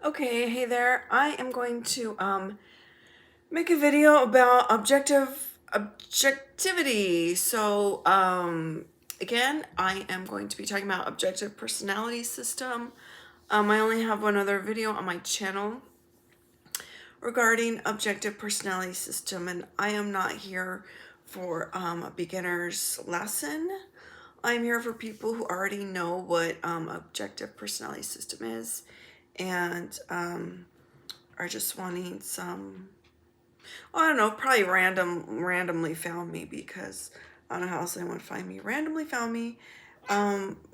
Okay, hey there. I am going to make a video about objectivity. Again, I am going to be talking about objective personality system. I only have one other video on my channel regarding objective personality system, and I am not here for a beginner's lesson. I'm here for people who already know what objective personality system is and are just wanting some, I don't know, probably randomly found me because I don't know how else anyone would find me. Randomly found me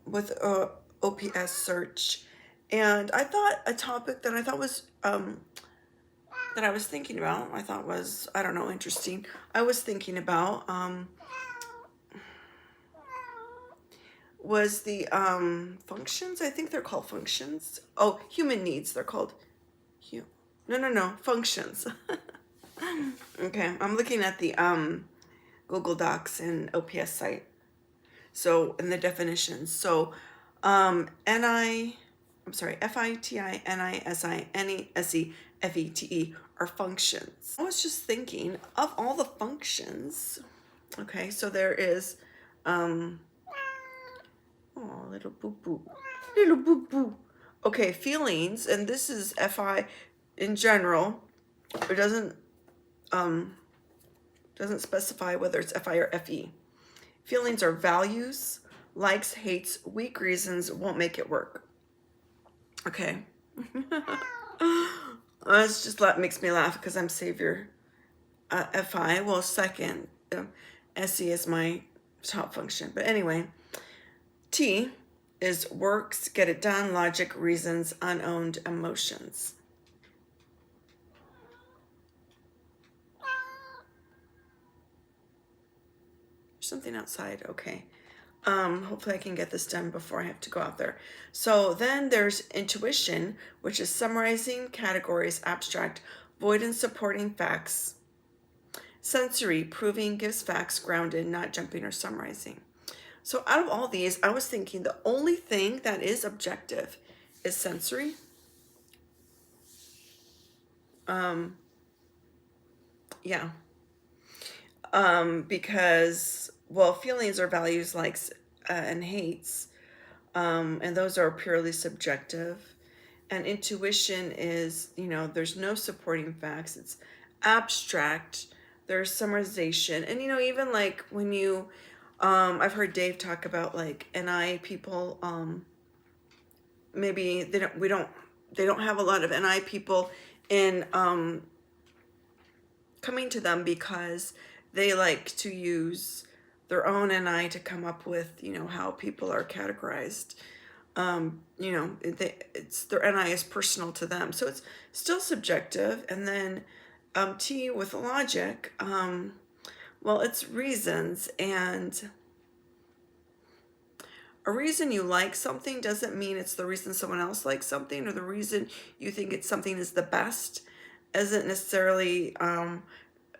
with a OPS search. And I thought a topic that I thought was, that I was thinking about, I thought was, I don't know, interesting. I was thinking about was the functions. I think they're called functions. Oh, human needs. They're called no, functions. Okay, I'm looking at the Google Docs and OPS site. So in the definitions. So FITINISINESEFETE are functions. I was just thinking of all the functions. Okay, so there is oh, little boo boo. Little boo boo. Okay, feelings, and this is FI in general. It doesn't specify whether it's FI or FE. Feelings are values, likes, hates, weak reasons, won't make it work. Okay. That's just makes me laugh because I'm savior. FI, well, second. SE is my top function. But anyway, T is works, get it done, logic, reasons, unowned emotions. Something outside. Okay. Hopefully I can get this done before I have to go out there. So then there's intuition, which is summarizing categories, abstract, void and supporting facts. Sensory, proving, gives facts, grounded, not jumping or summarizing. So out of all these, I was thinking the only thing that is objective is sensory. Yeah. Because, well, feelings are values, likes, and hates, and those are purely subjective. And intuition is, there's no supporting facts. It's abstract. There's summarization, and even like when you, I've heard Dave talk about like NI people. Maybe they don't have a lot of NI people in coming to them because they like to use their own NI to come up with, how people are categorized. It's their NI is personal to them, so it's still subjective. And then T with logic, well, it's reasons, and a reason you like something doesn't mean it's the reason someone else likes something, or the reason you think something is the best isn't necessarily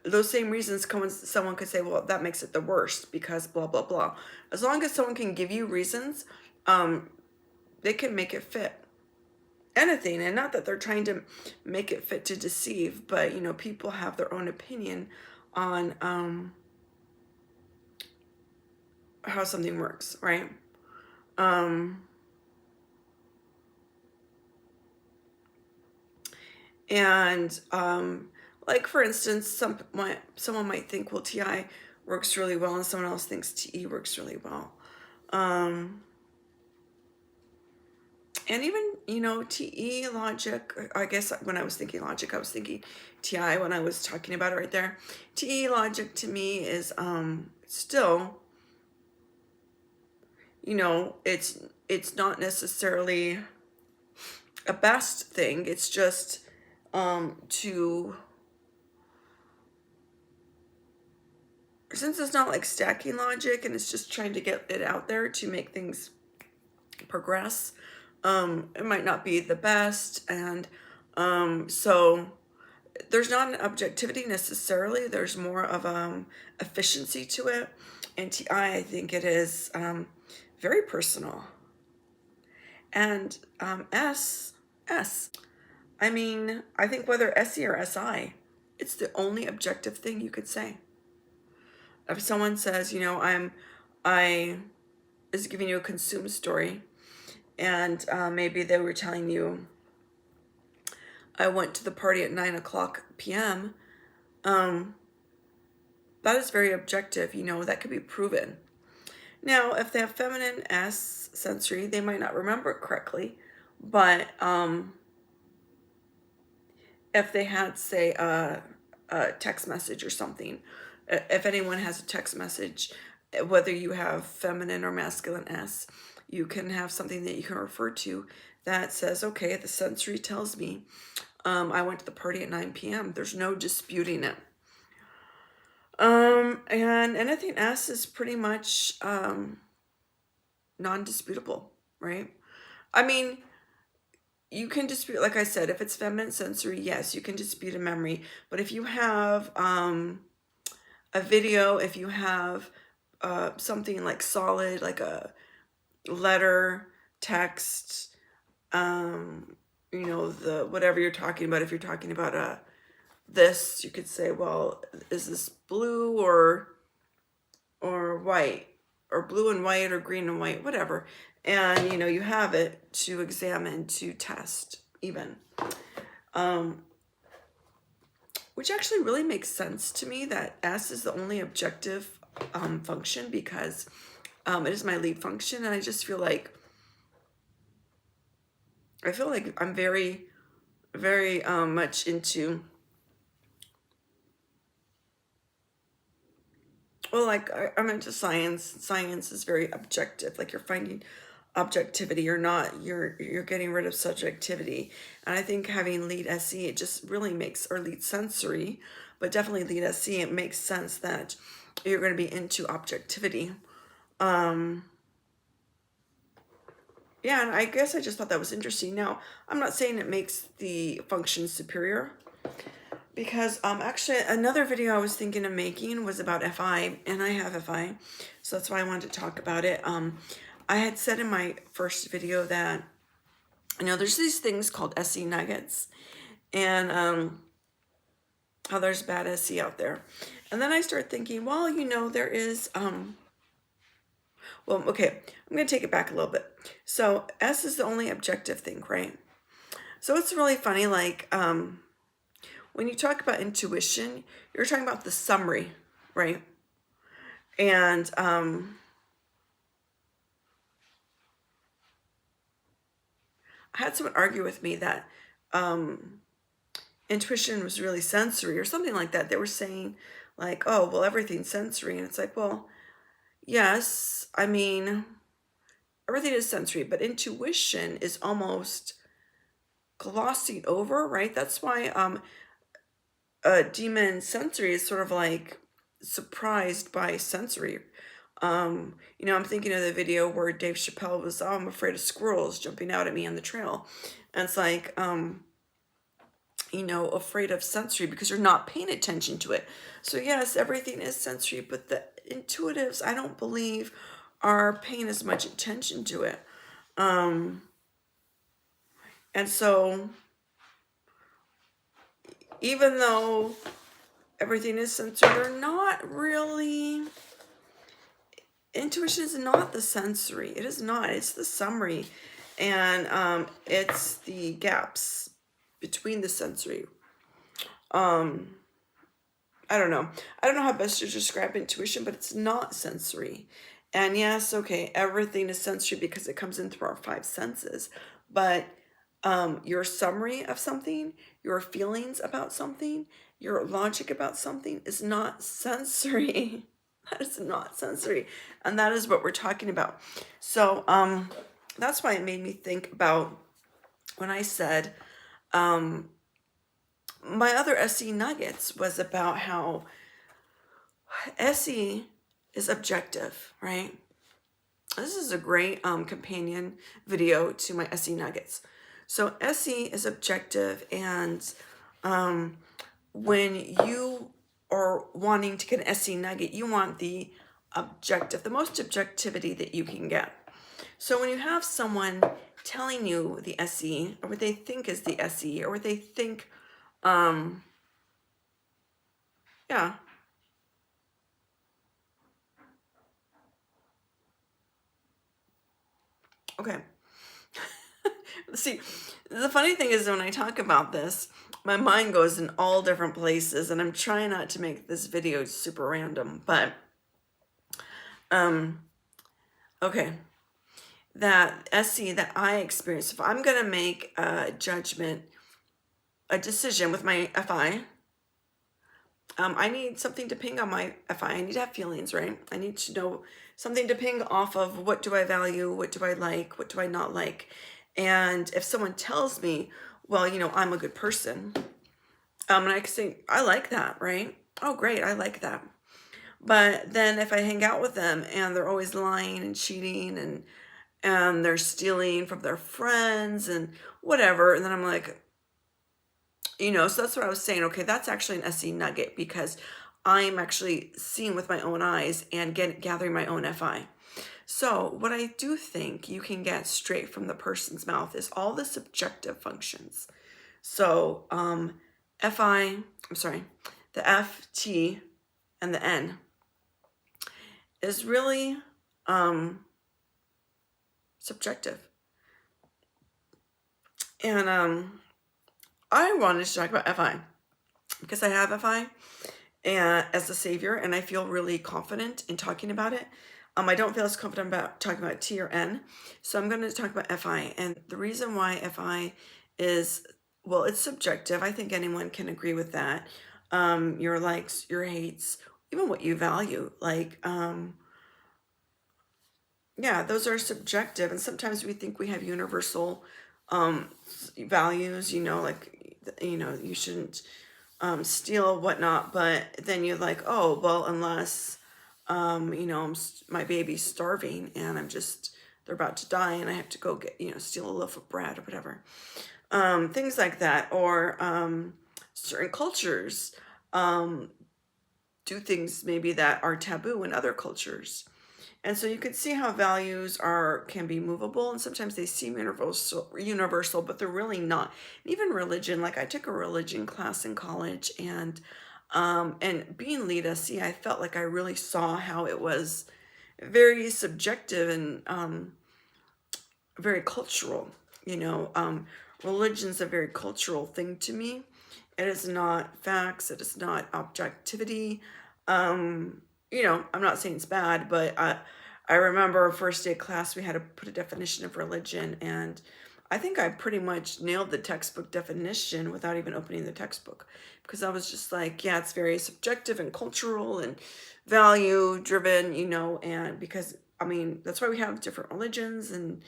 those same reasons. Someone could say, well, that makes it the worst because blah, blah, blah. As long as someone can give you reasons, they can make it fit anything. And not that they're trying to make it fit to deceive, but, people have their own opinion on how something works, right? Like for instance, someone might think, well, TI works really well, and someone else thinks TE works really well. And even, TE logic, I guess when I was thinking logic, I was thinking TI when I was talking about it right there. TE logic to me is still, it's not necessarily a best thing. It's just since it's not like stacking logic and it's just trying to get it out there to make things progress, it might not be the best. And so there's not an objectivity necessarily. There's more of efficiency to it. And TI, I think it is very personal. And S I mean, I think whether SE or SI, it's the only objective thing you could say. If someone says, you know, I is giving you a consume story, and maybe they were telling you, I went to the party at 9 o'clock p.m., that is very objective, you know, that could be proven. Now, if they have feminine S sensory, they might not remember it correctly, but if they had, say, a text message or something, if anyone has a text message, whether you have feminine or masculine S, you can have something that you can refer to that says, okay, the sensory tells me I went to the party at 9 p.m. There's no disputing it. And anything S is pretty much non-disputable, right? I mean, you can dispute, like I said, if it's feminine sensory, yes, you can dispute a memory. But if you have a video, if you have something like solid, like a letter, text, you know, the whatever you're talking about, if you're talking about this, you could say, well, is this blue or white, or blue and white, or green and white, whatever. And, you know, you have it to examine, to test even. Which actually really makes sense to me that S is the only objective function, because it is my lead function. And I just feel like, I'm very, very much into, well, like I'm into science. Science is very objective. Like you're finding objectivity. You're getting rid of subjectivity. And I think having lead SE, it just really makes, or lead sensory, but definitely lead SE, it makes sense that you're going to be into objectivity. Yeah, and I guess I just thought that was interesting. Now, I'm not saying it makes the function superior, because actually another video I was thinking of making was about FI, and I have FI, so that's why I wanted to talk about it. I had said in my first video that, you know, there's these things called SE nuggets, and how there's bad SE out there. And then I started thinking, well, you know, there is well, okay, I'm going to take it back a little bit. So S is the only objective thing, right? So it's really funny, like when you talk about intuition, you're talking about the summary, right? And I had someone argue with me that intuition was really sensory or something like that. They were saying like, oh, well, everything's sensory. And it's like, well, yes, I mean, everything is sensory, but intuition is almost glossing over, right? That's why demon sensory is sort of like surprised by sensory. You know, I'm thinking of the video where Dave Chappelle was, oh, I'm afraid of squirrels jumping out at me on the trail. And it's like, you know, afraid of sensory because you're not paying attention to it. So yes, everything is sensory, but the intuitives, I don't believe, are paying as much attention to it. And so even though everything is sensory, they're not really, intuition is not the sensory. It is not. It's the summary. And it's the gaps between the sensory. I don't know. I don't know how best to describe intuition, but it's not sensory. And yes, okay, everything is sensory because it comes in through our five senses. But your summary of something, your feelings about something, your logic about something is not sensory. That is not sensory. And that is what we're talking about. So that's why it made me think about when I said my other SE nuggets was about how SE is objective, right? This is a great companion video to my SE nuggets. So SE is objective, and when you are wanting to get an SE nugget, you want the objective, the most objectivity that you can get. So when you have someone telling you the SE, or what they think is the SE, or what they think, yeah. Okay. See, the funny thing is when I talk about this, my mind goes in all different places, and I'm trying not to make this video super random, but, okay. That SE that I experience, if I'm going to make a judgment, a decision with my FI, I need something to ping on my FI. I need to have feelings, right? I need to know something to ping off of. What do I value? What do I like? What do I not like? And if someone tells me, well, I'm a good person, and I can say, I like that, right? Oh, great, I like that. But then if I hang out with them and they're always lying and cheating and they're stealing from their friends and whatever, and then I'm like, so that's what I was saying. Okay, that's actually an SE nugget, because I'm actually seeing with my own eyes and gathering my own FI. So what I do think you can get straight from the person's mouth is all the subjective functions. So the F, T, and the N is really subjective. And I wanted to talk about FI because I have FI and as a savior, and I feel really confident in talking about it. I don't feel as confident about talking about T or N, so I'm going to talk about FI. And the reason why FI is, well, it's subjective. I think anyone can agree with that. Your likes, your hates, even what you value. Yeah, those are subjective, and sometimes we think we have universal values. You shouldn't steal, whatnot. But then you're like, oh, well, unless my baby's starving and they're about to die and I have to go get, steal a loaf of bread or whatever. Things like that. Or certain cultures do things maybe that are taboo in other cultures. And so you can see how values can be movable, and sometimes they seem universal, but they're really not. And even religion, like I took a religion class in college, and being lead SE, I felt like I really saw how it was very subjective and very cultural. Religion's a very cultural thing to me. It is not facts. It is not objectivity. I'm not saying it's bad, but I remember first day of class, we had to put a definition of religion, and I think I pretty much nailed the textbook definition without even opening the textbook, because I was just like, yeah, it's very subjective and cultural and value driven, and because, that's why we have different religions. And,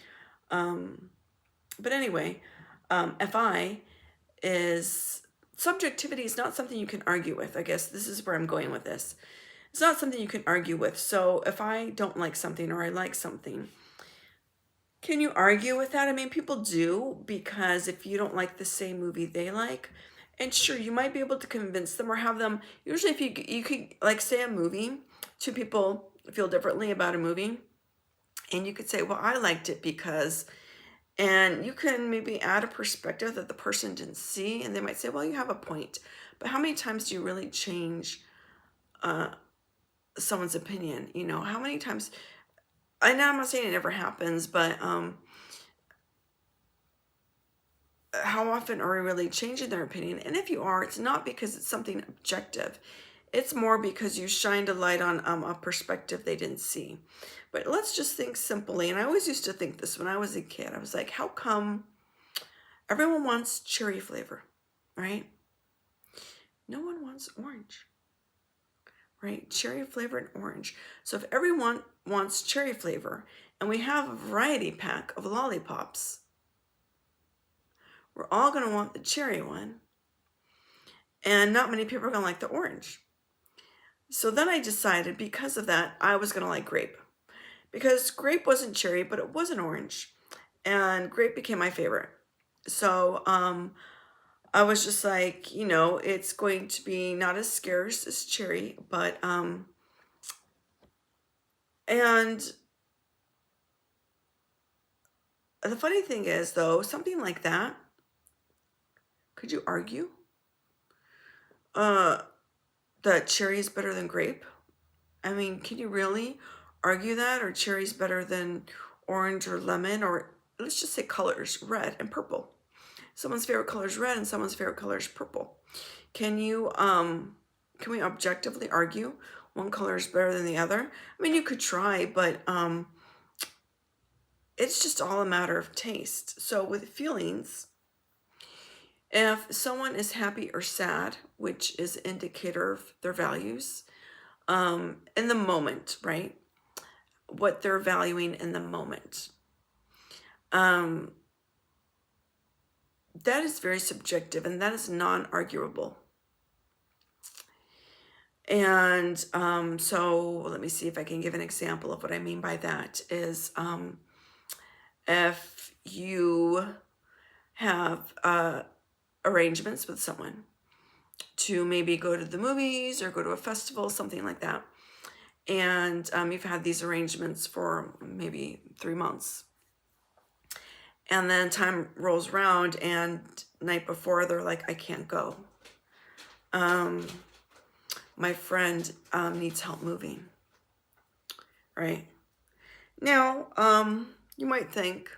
but anyway, FI is, subjectivity is not something you can argue with. I guess this is where I'm going with this. It's not something you can argue with. So if I don't like something or I like something, can you argue with that? People do, because if you don't like the same movie they like, and sure, you might be able to convince them or have them, usually if you could, like, say a movie, two people feel differently about a movie, and you could say, well, I liked it because, and you can maybe add a perspective that the person didn't see, and they might say, well, you have a point. But how many times do you really change someone's opinion? How many times, I know I'm not saying it never happens, but how often are we really changing their opinion? And if you are, it's not because it's something objective. It's more because you shined a light on a perspective they didn't see. But let's just think simply, and I always used to think this when I was a kid. I was like, how come everyone wants cherry flavor, right? No one wants orange, right? Cherry flavor and orange. So if everyone wants cherry flavor and we have a variety pack of lollipops, we're all going to want the cherry one, and not many people are going to like the orange. So then I decided, because of that, I was going to like grape, because grape wasn't cherry, but it was an orange, and grape became my favorite. So I was just like, it's going to be not as scarce as cherry, but and the funny thing is, though, something like that, could you argue uh, that cherry is better than grape? I mean, can you really argue that? Or cherry's better than orange or lemon, or let's just say colors, red and purple. Someone's favorite color is red and someone's favorite color is purple. Can we objectively argue one color is better than the other? I mean, you could try, but it's just all a matter of taste. So with feelings, if someone is happy or sad, which is an indicator of their values, in the moment, right? What they're valuing in the moment. That is very subjective, and that is non-arguable. And so let me see if I can give an example of what I mean by that is if you have arrangements with someone to maybe go to the movies or go to a festival, something like that, and you've had these arrangements for maybe 3 months, and then time rolls around and night before they're like, I can't go. My friend needs help moving, right? Now, you might think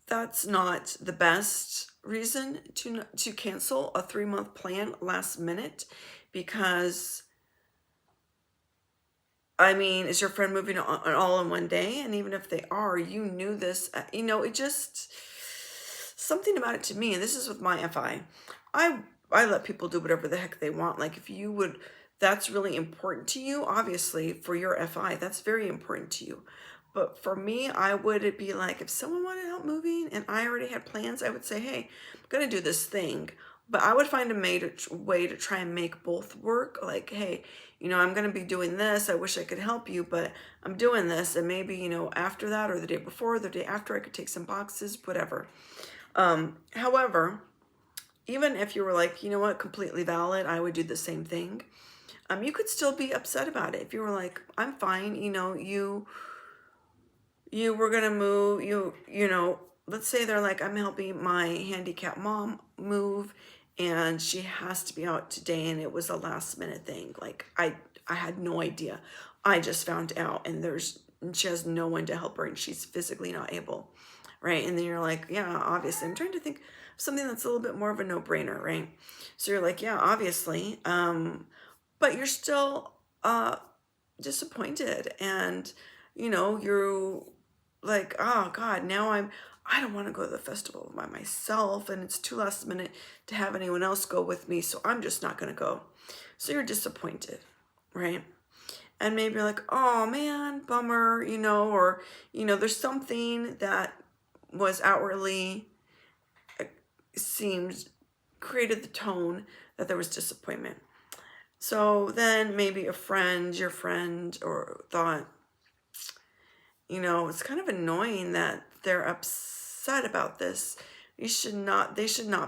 that's not the best reason to cancel a 3-month plan last minute, because I mean, is your friend moving all in one day? And even if they are, you knew this, it just, something about it to me, and this is with my FI, I let people do whatever the heck they want. Like if you would, that's really important to you, obviously for your FI, that's very important to you. But for me, I would be like, if someone wanted help moving and I already had plans, I would say, hey, I'm going to do this thing. But I would find a way to try and make both work. Like, hey, I'm going to be doing this. I wish I could help you, but I'm doing this. And maybe, after that or the day before, the day after, I could take some boxes, whatever. However, even if you were like, you know what, completely valid, I would do the same thing. You could still be upset about it. If you were like, I'm fine, you were going to move, let's say they're like, I'm helping my handicapped mom move and she has to be out today, and it was a last minute thing. Like I had no idea. I just found out, and she has no one to help her and she's physically not able. Right. And then you're like, yeah, obviously. I'm trying to think of something that's a little bit more of a no-brainer, right? So you're like, yeah, obviously. But you're still disappointed, and you're like, oh God, now I don't want to go to the festival by myself, and it's too last minute to have anyone else go with me, so I'm just not going to go. So you're disappointed, right? And maybe you're like, oh man, bummer, or there's something that was outwardly created the tone that there was disappointment. So then maybe your friend or thought, it's kind of annoying that they're upset about this. They should not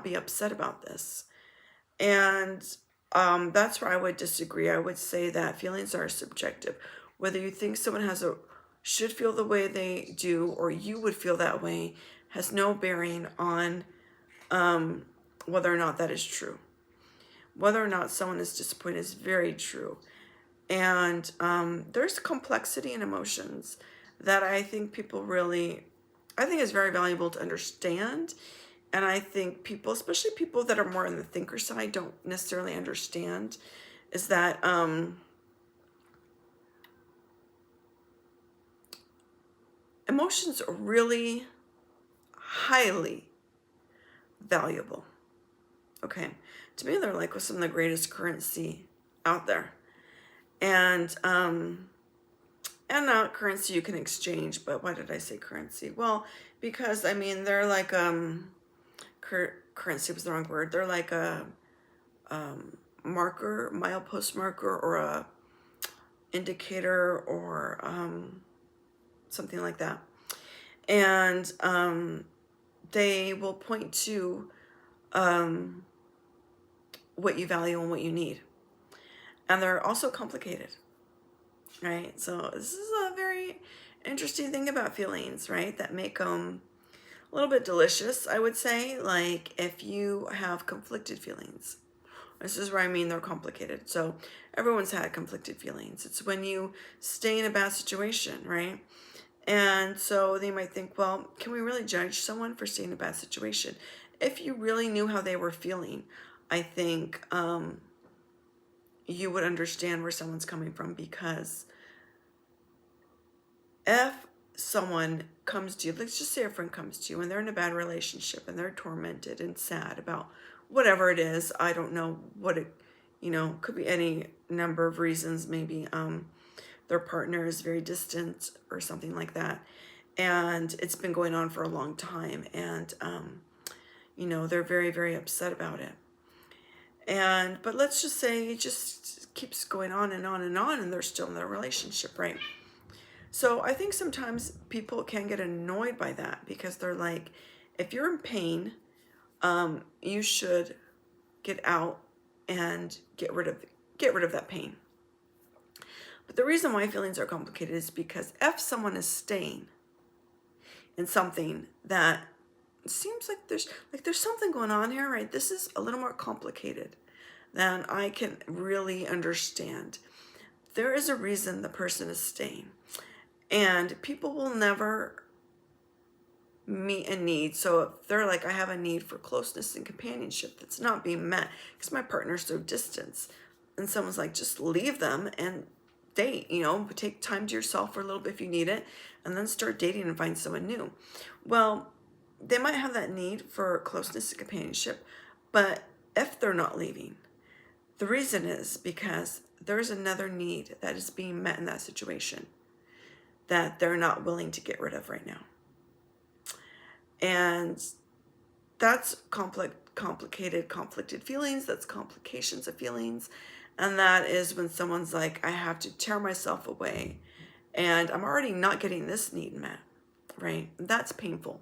be upset about this. And that's where I would disagree. I would say that feelings are subjective. Whether you think someone should feel the way they do, or you would feel that way, has no bearing on whether or not that is true. Whether or not someone is disappointed is very true. And there's complexity in emotions that I think is very valuable to understand. And I think people, especially people that are more on the thinker side, don't necessarily understand, is that emotions are really highly valuable. Okay. To me, they're like some of the greatest currency out there. And not currency you can exchange, but why did I say currency? Well, because they're like currency was the wrong word. They're like a marker, milepost marker, or a indicator, or something like that. And they will point to what you value and what you need. And they're also complicated, right? So this is a very interesting thing about feelings, right? That make them a little bit delicious, I would say. Like if you have conflicted feelings. This is where I mean they're complicated. So everyone's had conflicted feelings. It's when you stay in a bad situation, right? And so they might think, well, can we really judge someone for staying in a bad situation? If you really knew how they were feeling, I think you would understand where someone's coming from, because if someone comes to you, let's just say a friend comes to you and they're in a bad relationship and they're tormented and sad about whatever it is. I don't know what it, could be any number of reasons. Maybe their partner is very distant or something like that. And it's been going on for a long time. And, they're very, very upset about it. But let's just say it just keeps going on and on and on, and they're still in their relationship, right? So I think sometimes people can get annoyed by that, because they're like, if you're in pain, you should get out and get rid of that pain. But the reason why feelings are complicated is because if someone is staying in something that seems like there's something going on here, right? This is a little more complicated than I can really understand. There is a reason the person is staying. And people will never meet a need. So if they're like, I have a need for closeness and companionship that's not being met because my partner's so distant, and someone's like, just leave them and date, take time to yourself for a little bit if you need it, and then start dating and find someone new. Well, they might have that need for closeness and companionship, but if they're not leaving, the reason is because there's another need that is being met in that situation that they're not willing to get rid of right now. And that's complicated, conflicted feelings. That's complications of feelings. And that is when someone's like, I have to tear myself away and I'm already not getting this need met, right? That's painful.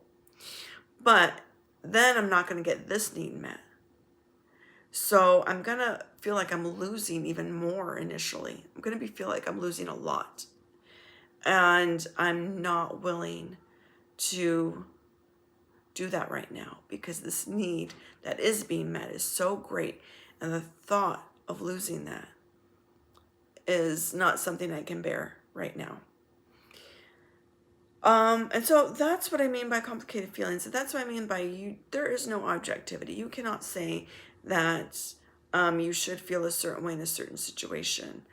But then I'm not going to get this need met. So I'm going to feel like I'm losing even more initially. I'm going to feel like I'm losing a lot. And I'm not willing to do that right now, because this need that is being met is so great. And the thought of losing that is not something I can bear right now. And so that's what I mean by complicated feelings. And that's what I mean by there is no objectivity. You cannot say that you should feel a certain way in a certain situation.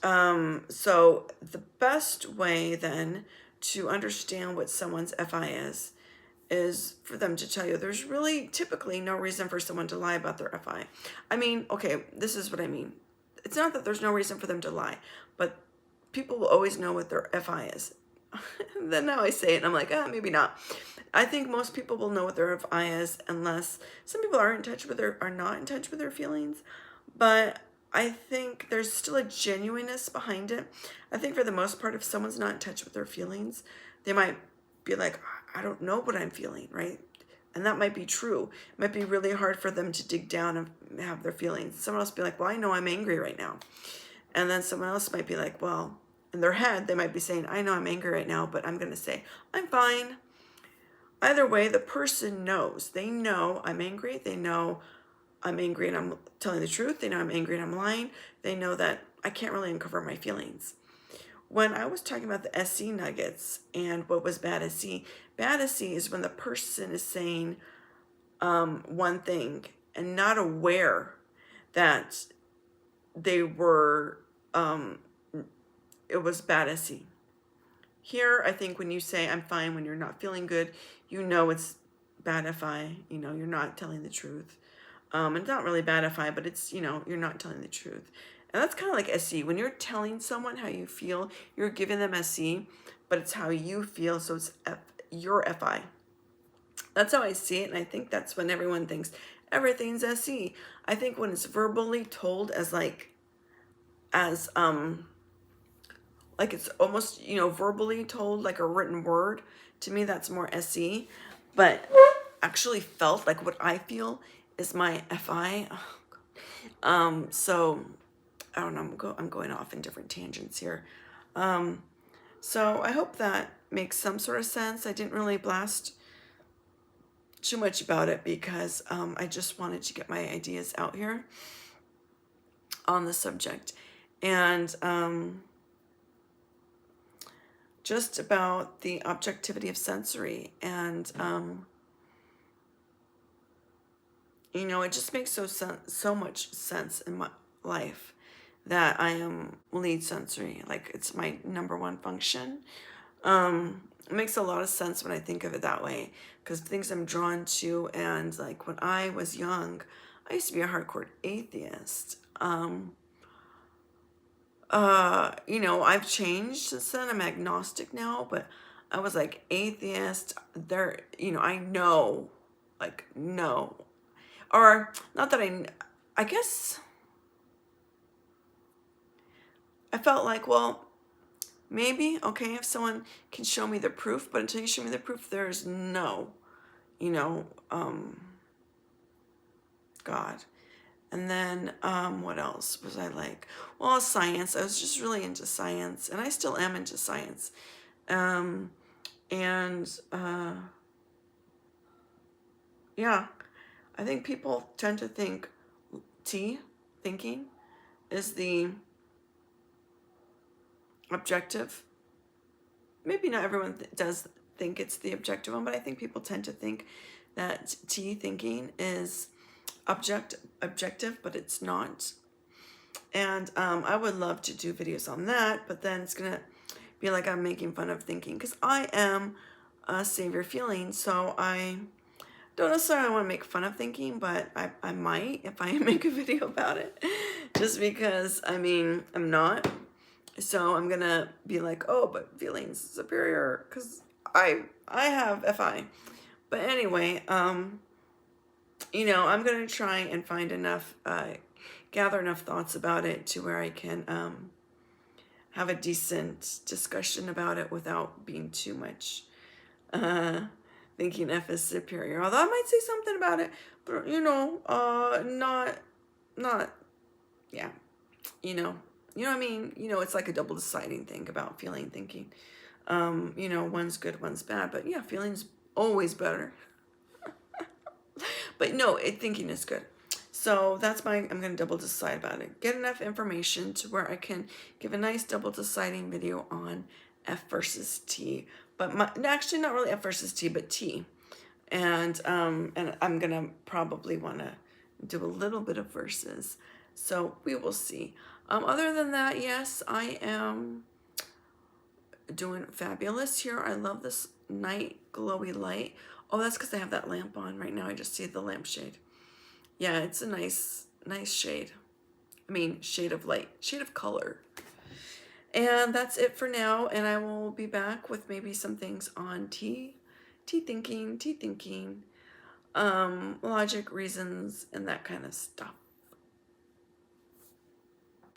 So the best way then to understand what someone's FI is for them to tell you there's really typically no reason for someone to lie about their FI. I mean, okay, this is what I mean. It's not that there's no reason for them to lie, but people will always know what their FI is. Then now I say it and I'm like, maybe not. I think most people will know what their FI is, unless some people are not in touch with their feelings. But I think there's still a genuineness behind it. I think for the most part, if someone's not in touch with their feelings, they might be like, I don't know what I'm feeling, right? And that might be true. It might be really hard for them to dig down and have their feelings. Someone else be like, well, I know I'm angry right now. And then someone else might be like, well, in their head, they might be saying, I know I'm angry right now, but I'm going to say, I'm fine. Either way, the person knows. They know I'm angry. They know I'm angry and I'm telling the truth. They know I'm angry and I'm lying. They know that I can't really uncover my feelings. When I was talking about the SC nuggets and what was bad SC is when the person is saying one thing and not aware that they were, it was bad SC. Here, I think when you say I'm fine, when you're not feeling good, it's bad FI, you're not telling the truth. It's not really bad FI, but it's, you're not telling the truth. And that's kind of like SC. When you're telling someone how you feel, you're giving them SC, but it's how you feel, so it's your FI. That's how I see it, and I think that's when everyone thinks everything's SC. I think when it's verbally told as like it's almost, verbally told like a written word, to me that's more SC, but actually felt like what I feel is my FI. So I don't know, I'm going off in different tangents here. So I hope that makes some sort of sense. I didn't really blast too much about it because I just wanted to get my ideas out here on the subject. And just about the objectivity of sensory. And, you know, it just makes so much sense in my life that I am lead sensory. Like, it's my number one function. It makes a lot of sense when I think of it that way, because things I'm drawn to. And like when I was young, I used to be a hardcore atheist. You know, I've changed since then. I'm agnostic now, but I was like atheist. There, you know, I know, like, no, or not that I guess I felt like, well, maybe, okay, if someone can show me the proof, but until you show me the proof, there's no, you know, God. And then, what else was I like? Well, science. I was just really into science, and I still am into science. And yeah, I think people tend to think thinking is the objective. Maybe not everyone does think it's the objective one, but I think people tend to think that thinking is objective, but it's not. And I would love to do videos on that, but then it's gonna be like I'm making fun of thinking, because I am a savior feeling, so I don't necessarily want to make fun of thinking, but I might if I make a video about it, just because, I mean, I'm not. So I'm gonna be like, oh, but feelings superior because I have FI. But anyway, you know, I'm gonna try and find enough, gather enough thoughts about it to where I can have a decent discussion about it without being too much thinking F is superior. Although I might say something about it, but you know, not, yeah, you know what I mean? You know, it's like a double deciding thing about feeling, thinking. You know, one's good, one's bad, but yeah, feeling's always better. But no, thinking is good. So that's I'm going to double decide about it. Get enough information to where I can give a nice double deciding video on F versus T. But actually not really F versus T, but T. And I'm going to probably want to do a little bit of verses. So we will see. Other than that, yes, I am doing fabulous here. I love this night glowy light. Oh, that's because I have that lamp on right now. I just see the lampshade. Yeah, it's a nice shade. I mean, shade of light, shade of color. And that's it for now. And I will be back with maybe some things on tea thinking, logic, reasons, and that kind of stuff.